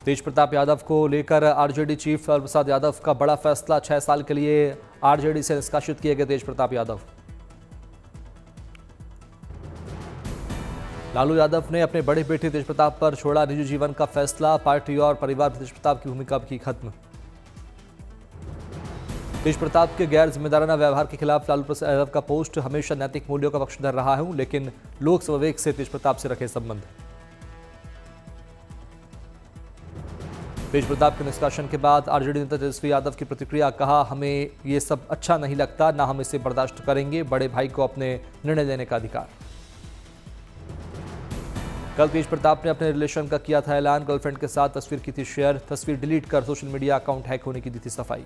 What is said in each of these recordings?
तेज प्रताप यादव को लेकर RJD chief Lalu Prasad Yadav का बड़ा फैसला। 6 साल के लिए आरजेडी से निष्कासित किए गए तेज प्रताप यादव। लालू यादव ने अपने बड़े बेटे तेज प्रताप पर छोड़ा निजी जीवन का फैसला। पार्टी और परिवार में तेज प्रताप की भूमिका की खत्म। तेज प्रताप के गैर जिम्मेदाराना व्यवहार के खिलाफ लालू प्रसाद यादव का पोस्ट। हमेशा नैतिक मूल्यों का पक्षधर रहा हूं, लेकिन लोक स्वविवेक से तेज प्रताप से रखे संबंध। तेज प्रताप के निष्कासन के बाद आरजेडी नेता तेजस्वी यादव की प्रतिक्रिया। कहा, हमें ये सब अच्छा नहीं लगता, ना हम इसे बर्दाश्त करेंगे। बड़े भाई को अपने निर्णय लेने का अधिकार। कल तेज प्रताप ने अपने रिलेशन का किया था ऐलान। गर्लफ्रेंड के साथ तस्वीर की थी शेयर। तस्वीर डिलीट कर सोशल मीडिया अकाउंट हैक होने की दी थी सफाई।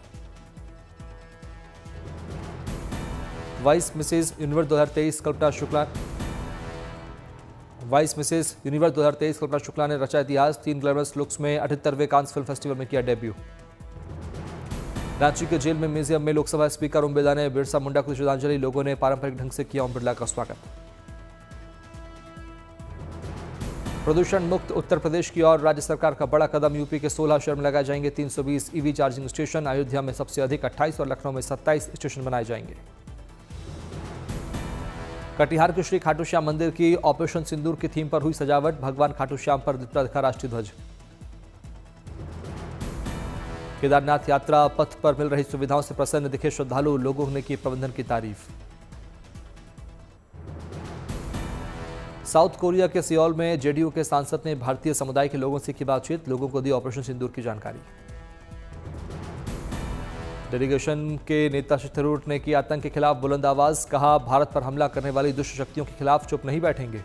वाइस मिसेज यूनिवर्स 2023 कल्पना शुक्ला ने रचा इतिहास। 3 ग्लैमरस लुक्स में 78वें कांस फिल्म फेस्टिवल में किया डेब्यू। रांची के जेल में म्यूजियम में लोकसभा स्पीकर ओम बिरला ने बिरसा मुंडा को श्रद्धांजलि। लोगों ने पारंपरिक ढंग से किया ओम बिरला का स्वागत। प्रदूषण मुक्त उत्तर प्रदेश की ओर राज्य सरकार का बड़ा कदम। यूपी के 16 शहर में लगाए जाएंगे 320 ईवी चार्जिंग स्टेशन। अयोध्या में सबसे अधिक 28 और लखनऊ में 27 स्टेशन बनाए जाएंगे। कटिहार के श्री खाटू श्याम मंदिर की ऑपरेशन सिंदूर की थीम पर हुई सजावट। भगवान खाटू श्याम पर दिखा राष्ट्रीय ध्वज। केदारनाथ यात्रा पथ पर मिल रही सुविधाओं से प्रसन्न दिखे श्रद्धालु। लोगों ने की प्रबंधन की तारीफ। साउथ कोरिया के सियोल में जेडीयू के सांसद ने भारतीय समुदाय के लोगों से की बातचीत। लोगों को दी ऑपरेशन सिंदूर की जानकारी। डेलीगेशन के नेता शशि थरूर ने की आतंक के खिलाफ बुलंद आवाज। कहा, भारत पर हमला करने वाली दुष्ट शक्तियों के खिलाफ चुप नहीं बैठेंगे।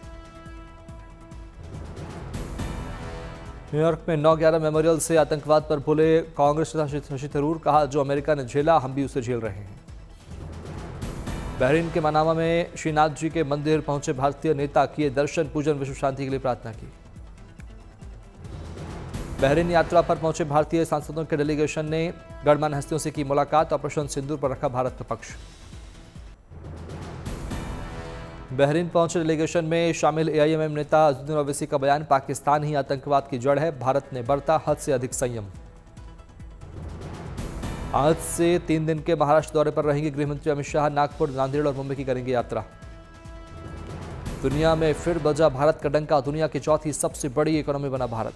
न्यूयॉर्क में 9/11 मेमोरियल से आतंकवाद पर बोले कांग्रेस नेता शशि थरूर। कहा, जो अमेरिका ने झेला हम भी उसे झेल रहे हैं। बहरीन के मनामा में श्रीनाथ जी के मंदिर पहुंचे भारतीय नेता। किए दर्शन पूजन, विश्व शांति के लिए प्रार्थना की। बहरीन यात्रा पर पहुंचे भारतीय सांसदों के डेलीगेशन ने गणमान्य हस्तियों से की मुलाकात। ऑपरेशन सिंदूर पर रखा भारत का पक्ष। बहरीन पहुंचे डेलीगेशन में शामिल एआईएमएम नेता अज़ुद्दीन ओवैसी का बयान। पाकिस्तान ही आतंकवाद की जड़ है, भारत ने बरता हद से अधिक संयम। आज से 3 दिन के महाराष्ट्र दौरे पर रहेंगे गृहमंत्री अमित शाह। नागपुर, नांदेड़ और मुंबई की करेंगे यात्रा। दुनिया में फिर बजा भारत का डंका। दुनिया की चौथी सबसे बड़ी इकोनॉमी बना भारत।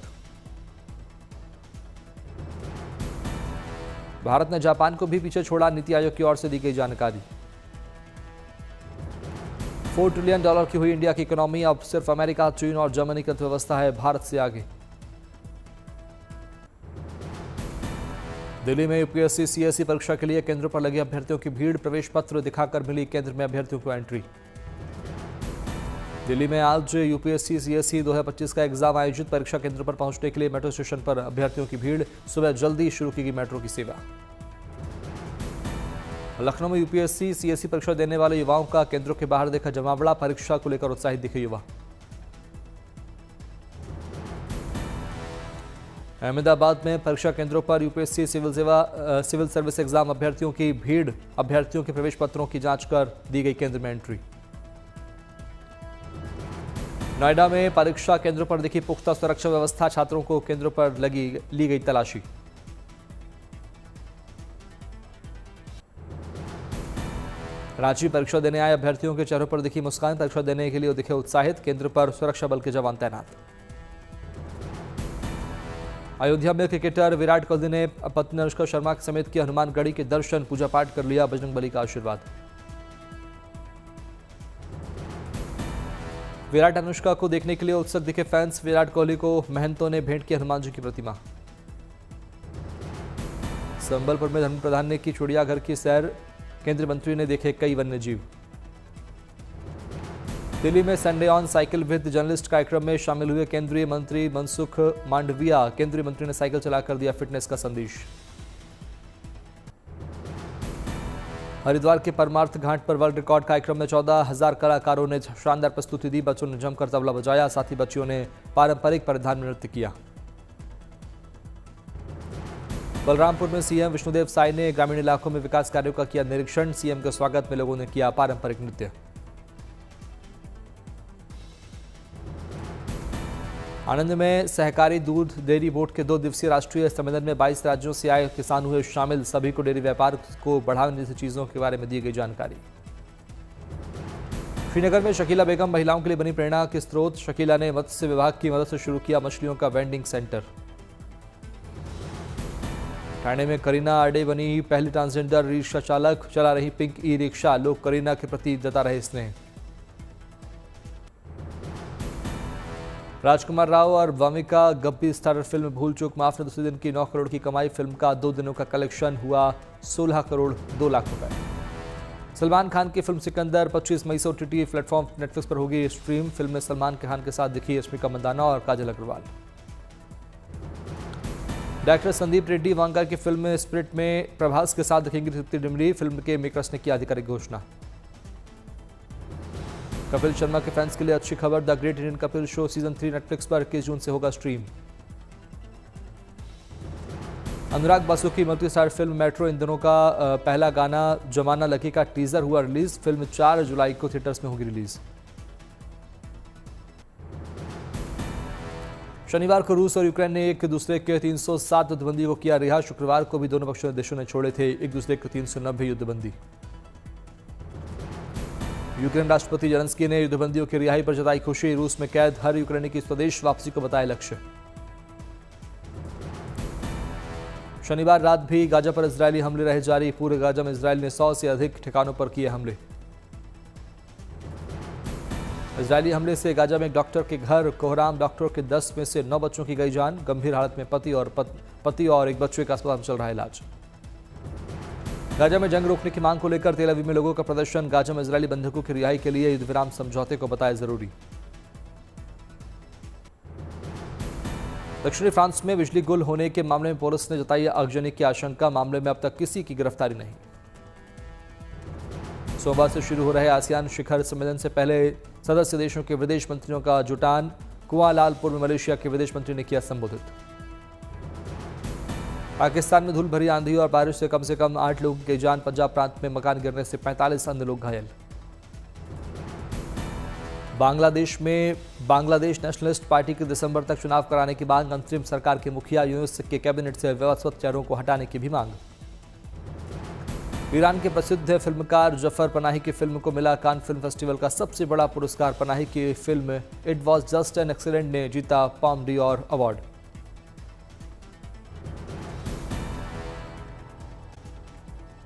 भारत ने जापान को भी पीछे छोड़ा। नीति आयोग की ओर से दी गई जानकारी। $4 ट्रिलियन की हुई इंडिया की इकोनॉमी। अब सिर्फ अमेरिका, चीन और जर्मनी की अर्थव्यवस्था है भारत से आगे। दिल्ली में यूपीएससी सीएसई परीक्षा के लिए केंद्रों पर लगे अभ्यर्थियों की भीड़। प्रवेश पत्र दिखाकर मिली केंद्र में अभ्यर्थियों को एंट्री। दिल्ली में आज यूपीएससी सीएसई 2025 का एग्जाम आयोजित। परीक्षा केंद्र पर पहुंचने के लिए मेट्रो स्टेशन पर अभ्यर्थियों की भीड़। सुबह जल्दी शुरू की गई मेट्रो की सेवा। लखनऊ में यूपीएससी सीएसई परीक्षा देने वाले युवाओं का केंद्रों के बाहर देखा जमावड़ा। परीक्षा को लेकर उत्साहित दिखे युवा। अहमदाबाद में परीक्षा केंद्रों पर यूपीएससी सिविल सर्विस एग्जाम अभ्यर्थियों की भीड़। अभ्यर्थियों के प्रवेश पत्रों की जांच कर दी गई केंद्र में एंट्री। नोएडा में परीक्षा केंद्रों पर दिखी पुख्ता सुरक्षा व्यवस्था। छात्रों को केंद्रों पर ली गई तलाशी। रांची परीक्षा देने आए अभ्यर्थियों के चेहरों पर दिखी मुस्कान। परीक्षा देने के लिए दिखे उत्साहित। केंद्र पर सुरक्षा बल के जवान तैनात। अयोध्या में क्रिकेटर विराट कोहली ने पत्नी अनुष्का शर्मा समेत किया हनुमानगढ़ी के दर्शन। पूजा पाठ कर लिया बजरंगबली का आशीर्वाद। विराट अनुष्का को देखने के लिए उत्सुक दिखे फैंस। विराट कोहली को महंतों ने भेंट की हनुमान जी की प्रतिमा। संबलपुर में धर्मेंद्र प्रधान ने की चिड़ियाघर की सैर। केंद्रीय मंत्री ने देखे कई वन्य जीव। दिल्ली में Sunday on cycle with journalist कार्यक्रम में शामिल हुए केंद्रीय मंत्री मनसुख मांडविया। केंद्रीय मंत्री ने साइकिल चलाकर दिया फिटनेस का संदेश। हरिद्वार के परमार्थ घाट पर वर्ल्ड रिकॉर्ड कार्यक्रम में 14,000 कलाकारों ने शानदार प्रस्तुति दी। बच्चों ने जमकर तबला बजाया। साथ ही बच्चियों ने पारंपरिक परिधान में नृत्य किया। बलरामपुर में सीएम विष्णुदेव साय ने ग्रामीण इलाकों में विकास कार्यों का किया निरीक्षण। सीएम के स्वागत में लोगों ने किया पारंपरिक नृत्य। आनंद में सहकारी दूध डेयरी बोर्ड के 2 दिवसीय राष्ट्रीय सम्मेलन में 22 राज्यों से आए किसान हुए शामिल। सभी को डेयरी व्यापार को बढ़ाने जैसी चीजों के बारे में दी गई जानकारी। श्रीनगर में शकीला बेगम महिलाओं के लिए बनी प्रेरणा के स्रोत। शकीला ने मत्स्य विभाग की मदद से शुरू किया मछलियों का वेंडिंग सेंटर। ठाणे में करीना आडे बनी पहली ट्रांसजेंडर रिक्शा चालक। चला रही पिंक ई रिक्शा। लोग करीना के प्रति जता रहे स्नेह। राजकुमार राव और वामिका गप्पी स्टारर फिल्म भूल चूक माफ ने दूसरे दिन की 9 करोड़ की कमाई। फिल्म का 2 दिनों का कलेक्शन हुआ 16 करोड़ 2 लाख रुपए। सलमान खान की फिल्म सिकंदर 25 मई से OTT प्लेटफॉर्म नेटफ्लिक्स पर होगी स्ट्रीम। फिल्म में सलमान खान के साथ दिखी रश्मिका मंदाना और काजल अग्रवाल। डायरेक्टर संदीप रेड्डी वांगा की फिल्म स्पिरिट में प्रभास के साथ दिखेंगी तृप्ति डिमरी। फिल्म के मेकर्स ने की आधिकारिक घोषणा। कपिल शर्मा के फैंस के लिए अच्छी खबर। The great Indian Kapil show season 3 Netflix पर 21 जून से होगा स्ट्रीम। अनुराग बासु की मल्टी स्टार फिल्म मेट्रो इन दिनों का पहला गाना जमाना लकी का टीजर हुआ रिलीज। फिल्म 4 जुलाई को थिएटर्स में होगी रिलीज। शनिवार को रूस और यूक्रेन ने एक दूसरे के 307 युद्धबंदी को किया रिहा। शुक्रवार को भी दोनों देशों ने छोड़े थे एक दूसरे के 390 युद्धबंदी। यूक्रेन राष्ट्रपति जेलेंस्की ने युद्धबंदियों की रिहाई पर जताई खुशी। रूस में कैद हर यूक्रेनी की स्वदेश वापसी को बताया लक्ष्य। शनिवार रात भी गाजा पर इजरायली हमले रहे जारी। पूरे गाजा में इजरायल ने 100 से अधिक ठिकानों पर किए हमले। इजरायली हमले से गाजा में एक डॉक्टर के घर कोहराम डॉक्टर के 10 में से 9 बच्चों की गई जान। गंभीर हालत में पति और एक बच्चे का अस्पताल में चल रहा है इलाज। गाजा में जंग रोकने की मांग को लेकर तेल अवीव में लोगों का प्रदर्शन। गाजा में इजरायली बंधकों की रिहाई के लिए युद्धविराम समझौते को बताया जरूरी। दक्षिणी फ्रांस में बिजली गुल होने के मामले में पुलिस ने जताई आगजनी की आशंका। मामले में अब तक किसी की गिरफ्तारी नहीं। सोमवार से शुरू हो रहे आसियान शिखर सम्मेलन से पहले सदस्य देशों के विदेश मंत्रियों का जुटान। कुआलालंपुर में मलेशिया के विदेश मंत्री ने किया संबोधित। पाकिस्तान में धूल भरी आंधी और बारिश से कम 8 लोगों की जान। पंजाब प्रांत में मकान गिरने से 45 अन्य लोग घायल। बांग्लादेश में बांग्लादेश नेशनलिस्ट पार्टी के दिसंबर तक चुनाव कराने की मांग। अंतरिम सरकार के मुखिया यूनुस के कैबिनेट से विवादास्पद चेहरों को हटाने की भी मांग। ईरान के प्रसिद्ध फिल्मकार जफर पनाही की फिल्म को मिला कान फिल्म फेस्टिवल का सबसे बड़ा पुरस्कार। पनाही की film it was just an accident ने जीता पाल्म डियोर अवार्ड।